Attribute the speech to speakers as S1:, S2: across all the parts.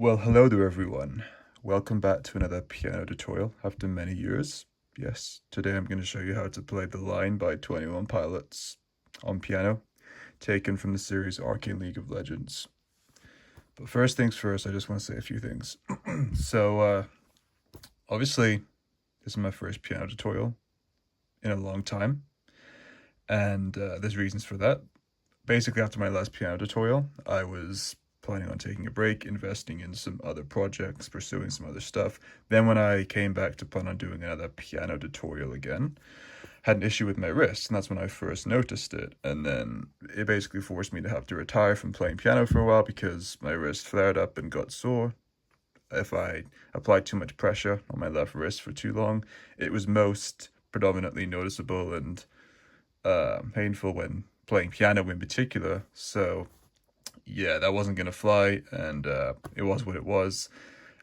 S1: Well, hello there everyone. Welcome back to another piano tutorial after many years. Yes, today I'm going to show you how to play The Line by 21 Pilots on piano, taken from the series Arcane League of Legends. But first things first, I just want to say a few things. Obviously, this is my first piano tutorial in a long time, and there's reasons for that. Basically, after my last piano tutorial, I was planning on taking a break, investing in some other projects, pursuing some other stuff. Then when I came back to plan on doing another piano tutorial again, had an issue with my wrist, and that's when I first noticed it. And then it basically forced me to have to retire from playing piano for a while because my wrist flared up and got sore. If I applied too much pressure on my left wrist for too long, it was most predominantly noticeable and painful when playing piano in particular. So yeah, that wasn't gonna fly, and it was what it was.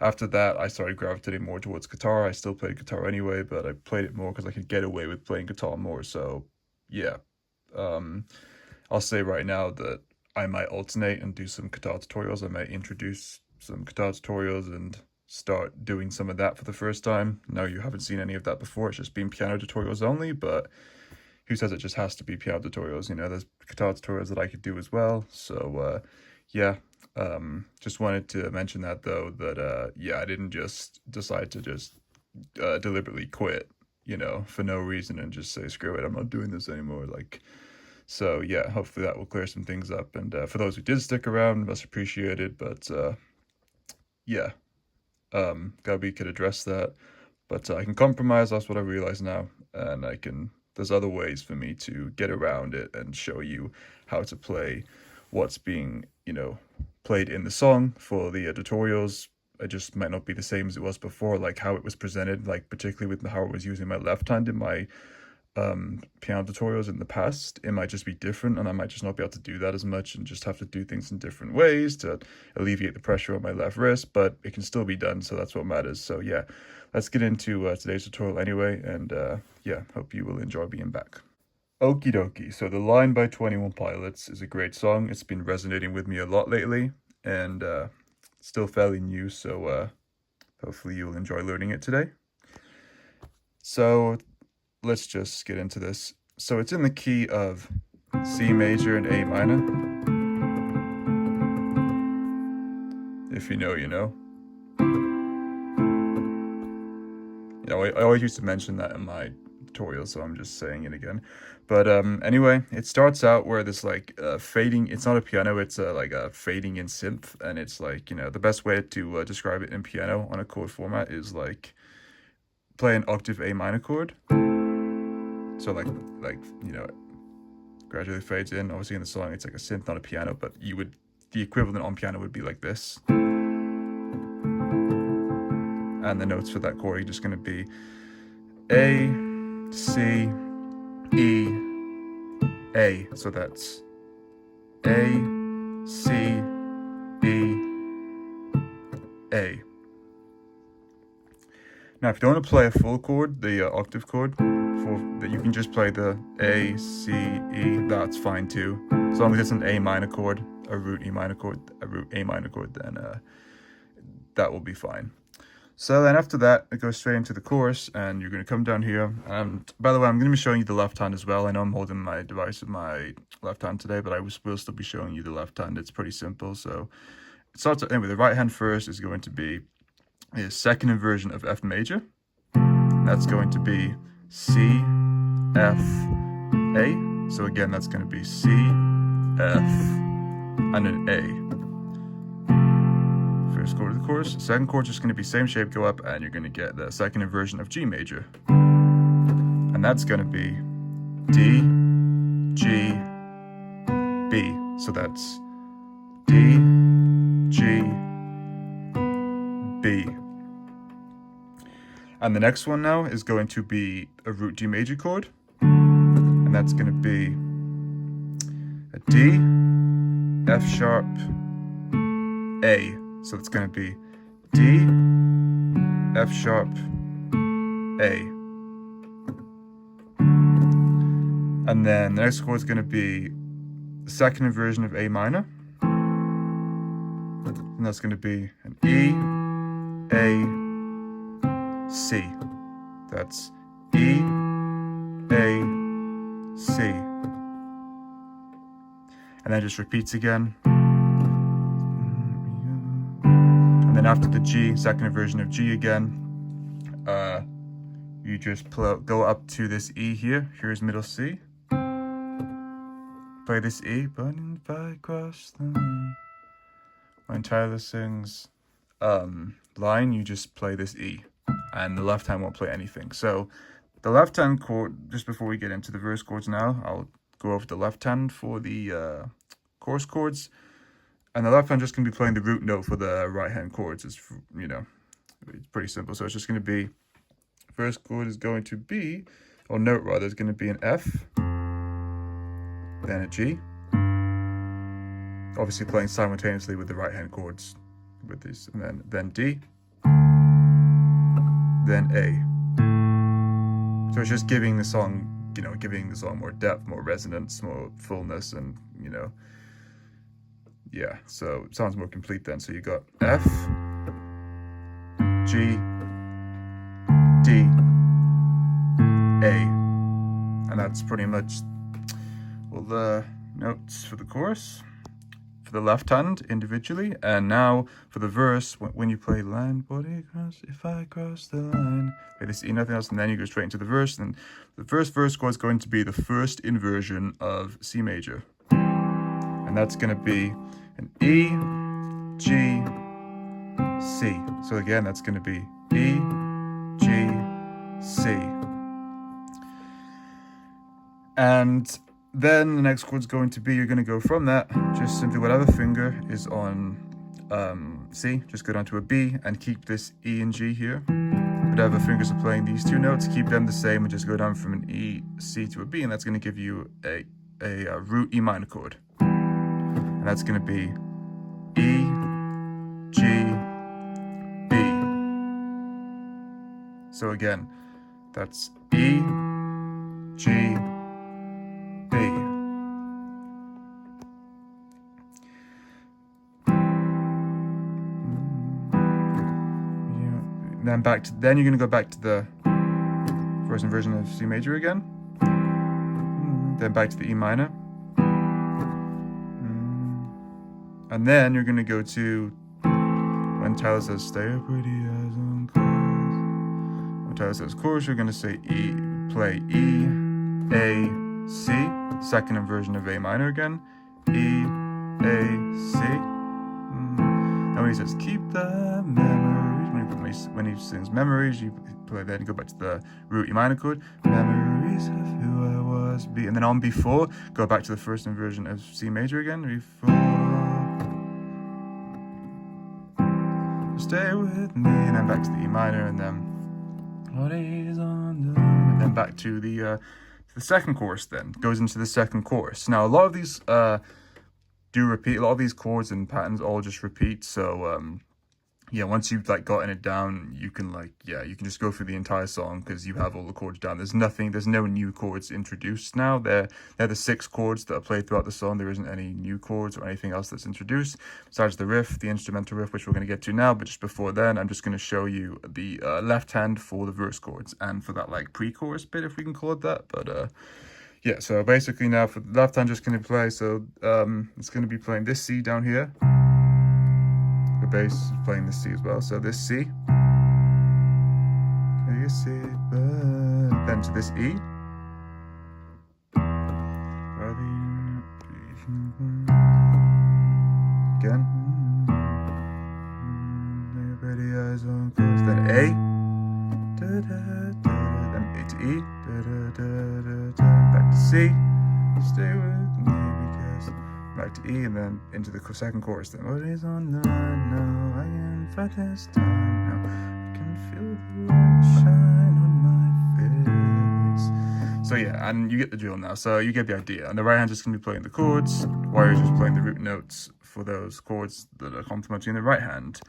S1: After that, I started gravitating more towards guitar. I still played guitar anyway, but I played it more because I could get away with playing guitar more. So yeah, um, I'll say right now that I might alternate and do some guitar tutorials. I might introduce some guitar tutorials and start doing some of that for the first time. No, you haven't seen any of that before. It's just been piano tutorials only, but who says it just has to be piano tutorials? You know, there's guitar tutorials that I could do as well. So yeah, just wanted to mention that though, that yeah, I didn't just decide to just deliberately quit, you know, for no reason and just say, screw it, I'm not doing this anymore. Like, so yeah, hopefully that will clear some things up. And for those who did stick around, much appreciated. But yeah, glad we could address that. But I can compromise, that's what I realize now. And there's other ways for me to get around it and show you how to play what's being, you know, played in the song for the tutorials. It just might not be the same as it was before, like how it was presented, like particularly with how I was using my left hand in my piano tutorials in the past. It might just be different, and I might just not be able to do that as much and just have to do things in different ways to alleviate the pressure on my left wrist, but it can still be done, so that's what matters. So yeah, let's get into today's tutorial anyway, and yeah, hope you will enjoy being back. Okie dokie, so The Line by 21 Pilots is a great song. It's been resonating with me a lot lately, and still fairly new, so hopefully you'll enjoy learning it today. So let's just get into this. So it's in the key of C major and A minor. If you know, you know. You know, I always used to mention that in my tutorial, so I'm just saying it again. But anyway, it starts out where this like fading, it's not a piano, it's like a fading in synth, and it's like, you know, the best way to describe it in piano on a chord format is like play an octave A minor chord. So like you know, gradually fades in. Obviously in the song it's like a synth, not a piano, but the equivalent on piano would be like this. And the notes for that chord are just going to be A, C, E, A. So that's A, C, E, A. Now, if you don't want to play a full chord, the octave chord, that you can just play the A, C, E. That's fine too, as long as it's an A minor chord, a root E minor chord, a root A minor chord. Then that will be fine. So then after that, it goes straight into the chorus, and you're going to come down here. And by the way, I'm going to be showing you the left hand as well. I know I'm holding my device with my left hand today, but I will still be showing you the left hand. It's pretty simple. So it starts anyway. The right hand first is going to be a second inversion of F major. That's going to be C, F, A. So again, that's going to be C, F, and an A. First chord of the chorus. Second chord is just going to be same shape, go up, and you're going to get the second inversion of G major. And that's going to be D, G, B. So that's D, G, B. And the next one now is going to be a root G major chord. And that's going to be a D, F sharp, A. So it's going to be D, F sharp, A. And then the next chord is going to be the second inversion of A minor. and that's going to be an E, A, C. That's E, A, C. And then just repeats again. And then after the G, second inversion of G again, you just go up to this E here. Here's middle C. Play this E, but if I cross the line. When Tyler sings line, you just play this E, and the left hand won't play anything. So the left hand chord, just before we get into the verse chords now, I'll go over the left hand for the chorus chords, and the left hand just going to be playing the root note for the right hand chords. It's, you know, it's pretty simple. So it's just going to be, first chord is going to be, or note rather, is going to be an F, then a G, obviously playing simultaneously with the right hand chords with these, and then D, then A. So it's just giving the song, you know, giving the song more depth, more resonance, more fullness, and, you know, yeah, so it sounds more complete then. So you got F, G, D, A, and that's pretty much all the notes for the chorus, for the left hand individually. And now for the verse, when you play line, body cross, if I cross the line, play this E, nothing else, and then you go straight into the verse. And the first verse chord is going to be the first inversion of C major, and that's going to be an E, G, C. So again, that's going to be E, G, C. And then the next chord's going to be, you're going to go from that, just simply whatever finger is on C, just go down to a B and keep this E and G here. Whatever fingers are playing these two notes, keep them the same and just go down from an E, C to a B, and that's going to give you a root E minor chord. And that's going to be E, G, B. So again, that's E, G, B. Then you're going to go back to the first inversion of C major again. Then back to the E minor. And then you're going to go to, when Tyler says stay up with the eyes on chorus. When Tyler says chorus, you're going to say E, play E, A, C, second inversion of A minor again, E, A, C. And when he says keep the memories, when he sings memories, you play that and go back to the root E minor chord, memories of who I was, B, and then on B4, go back to the first inversion of C major again, before, stay with me, and then back to the E minor, and then what is on the, and then back to the second chorus. Then goes into the second chorus. Now a lot of these do repeat. A lot of these chords and patterns all just repeat. So yeah, once you've like gotten it down, you can you can just go through the entire song because you have all the chords down. There's no new chords introduced now. They're the 6 chords that are played throughout the song. There isn't any new chords or anything else that's introduced besides the riff, the instrumental riff, which we're going to get to now. But just before then, I'm just going to show you the left hand for the verse chords and for that like pre-chorus bit, if we can call it that. But yeah, so basically now for the left hand, just going to play. So it's going to be playing this C down here. The bass is playing this C as well. So this C, then to this E, again, then A, then A to E, back to C, stay with me because, back to E, and then into the second chorus. Then what is on the line now? I can fight this time now. I can feel the light shine on my face. So yeah, and you get the drill now. So you get the idea. And the right hand's just gonna be playing the chords, while you're just playing the root notes for those chords that are complementing the right hand.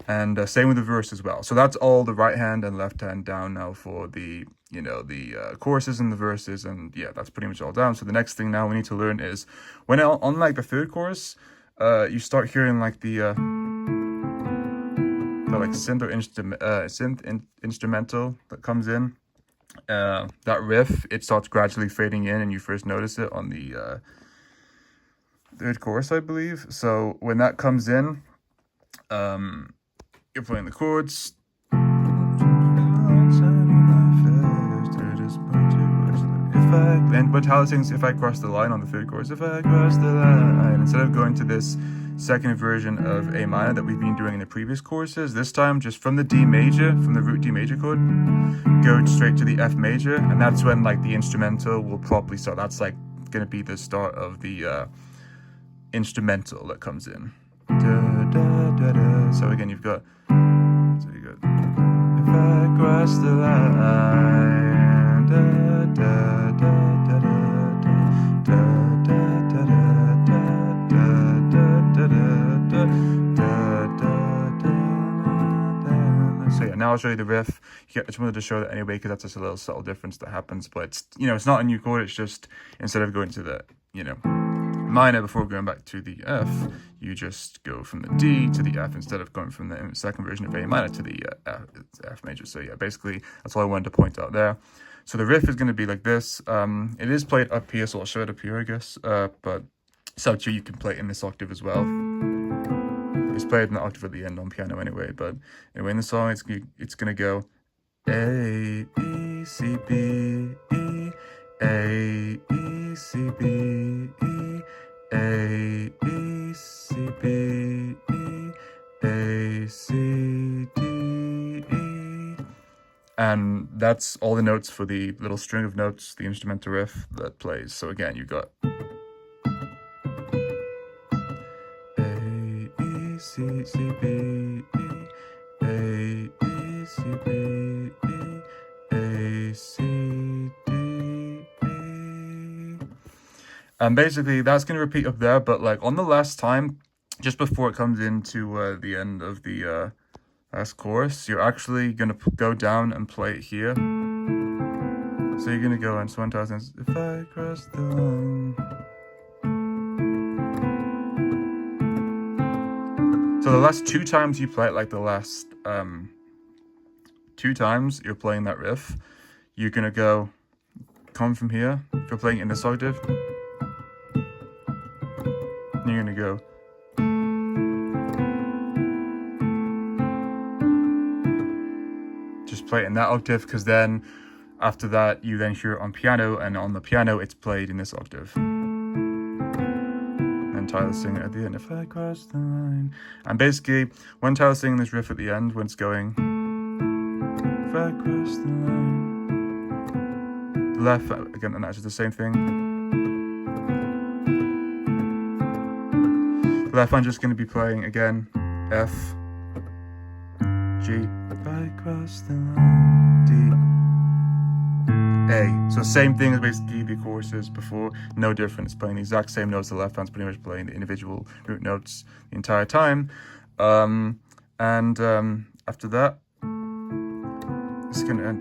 S1: And same with the verse as well. So that's all the right hand and left hand down now for the, you know, the choruses and the verses. And yeah, that's pretty much all down. So the next thing now we need to learn is when on like the third chorus, you start hearing like the got like synth or instrumental that comes in. That riff, it starts gradually fading in, and you first notice it on the third chorus, I believe. So when that comes in, you're playing the chords. And but Tyler sings "If I Cross the Line" on the third chorus. If I cross the line, instead of going to this second version of A minor that we've been doing in the previous choruses, this time just from the D major, from the root D major chord, go straight to the F major, and that's when like the instrumental will properly start. That's like gonna be the start of the instrumental that comes in. Da, da, da, da. So again, you got if I cross the line, da, da, da, da, da, da, da, da, da, da. So yeah, now I'll show you the riff. I just wanted to show that anyway because that's just a little subtle difference that happens, but it's, you know, it's not a new chord. It's just instead of going to the, you know, minor before going back to the F, you just go from the D to the F instead of going from the second version of A minor to the F major. So yeah, basically that's all I wanted to point out there. So the riff is going to be like this. It is played up here, so I'll show it up here, I guess. But so too, you can play it in this octave as well. It's played in the octave at the end on piano anyway. But anyway, in the song, it's going to go A, E, C, B, E, A, E, C, B, E, A, E, C, B, E, A, C, D, E. And that's all the notes for the little string of notes, the instrumental riff that plays. So again, you got A, E, C, C, B, E, A, E, C, B, E, A, C, D, E. And basically that's going to repeat up there, but like on the last time, just before it comes into the end of the last chorus, you're actually going to go down and play it here. So you're going to go into 1000, if I cross the line. So the last two times you play it, like the last two times you're playing that riff, you're going to come from here. If you're playing in this octave, you're going to go. Just play it in that octave, because then after that you then hear it on piano, and on the piano it's played in this octave. And Tyler's singing at the end, if I cross the line. And basically, when Tyler's singing this riff at the end, when it's going, if I cross the line, the left, again, and that's just the same thing. The left hand's just going to be playing again, F, G, if I cross the line, D, A. So same thing as basically the choruses before, no difference, playing the exact same notes. The left hand's pretty much playing the individual root notes the entire time. After that, it's going to end.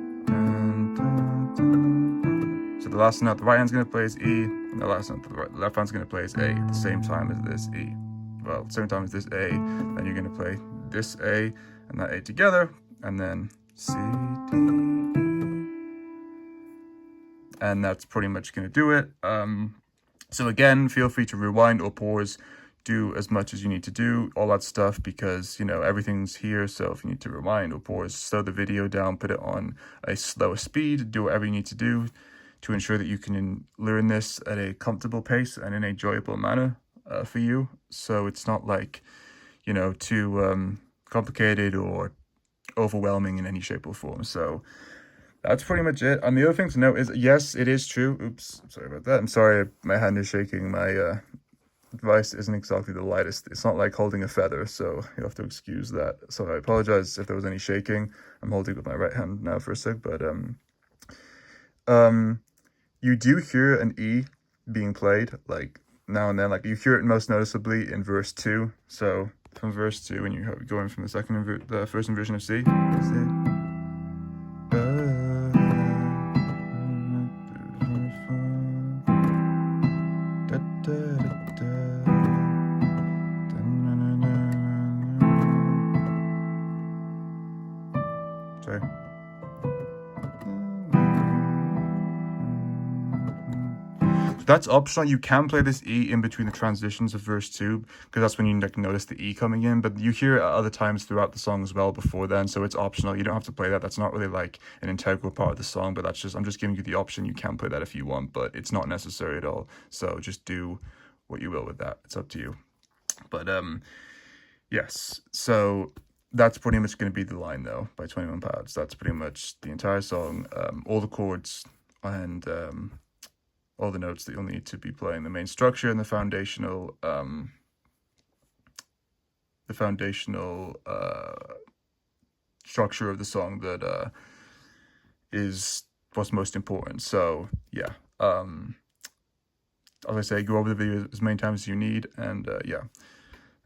S1: So the last note the right hand's going to play is E, and the last note the left hand's going to play is A at the same time as this E. Well, same time as this A, then you're going to play this A and that A together, and then C, D, E. And that's pretty much going to do it. So again, feel free to rewind or pause, do as much as you need to do, all that stuff, because, you know, everything's here. So if you need to rewind or pause, slow the video down, put it on a slower speed, do whatever you need to do to ensure that you can learn this at a comfortable pace and in a enjoyable manner for you. So it's not like, you know, too complicated or overwhelming in any shape or form. So that's pretty much it. And the other thing to note is, yes, it is true. Oops, sorry about that. I'm sorry, my hand is shaking. My device isn't exactly the lightest. It's not like holding a feather, so you have to excuse that. So I apologize if there was any shaking. I'm holding it with my right hand now for a sec, but you do hear an E being played, like now and then. Like you hear it most noticeably in verse 2. So from verse 2, when you're going from the first inversion of C, That's optional. You can play this E in between the transitions of verse 2, because that's when you like notice the E coming in, but you hear it at other times throughout the song as well before then, so it's optional. You don't have to play that. That's not really like an integral part of the song, but I'm just giving you the option. You can play that if you want, but it's not necessary at all. So just do what you will with that. It's up to you. But yes, so that's pretty much going to be the line though by 21 Pilots. That's pretty much the entire song, all the chords and all the notes that you'll need to be playing, the main structure and the foundational structure of the song that is what's most important. So yeah, as I say, go over the video as many times as you need, and yeah.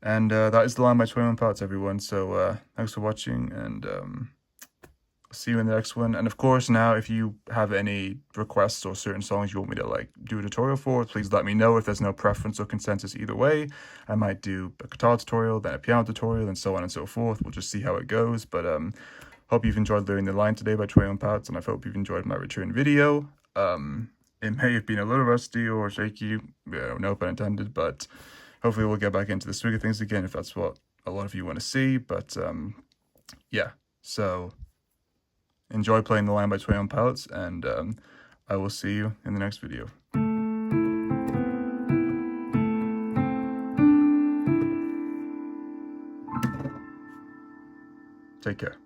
S1: And that is the line by 21 Pilots, everyone. So thanks for watching, and see you in the next one. And of course, now if you have any requests or certain songs you want me to like do a tutorial for, please let me know. If there's no preference or consensus either way, I might do a guitar tutorial, then a piano tutorial, and so on and so forth. We'll just see how it goes. But hope you've enjoyed learning the line today by 21 Pilots, and I hope you've enjoyed my return video. It may have been a little rusty or shaky, no pun intended, but hopefully we'll get back into the swing of things again if that's what a lot of you want to see. But yeah, so enjoy playing the line by 21 Pilots, and I will see you in the next video. Take care.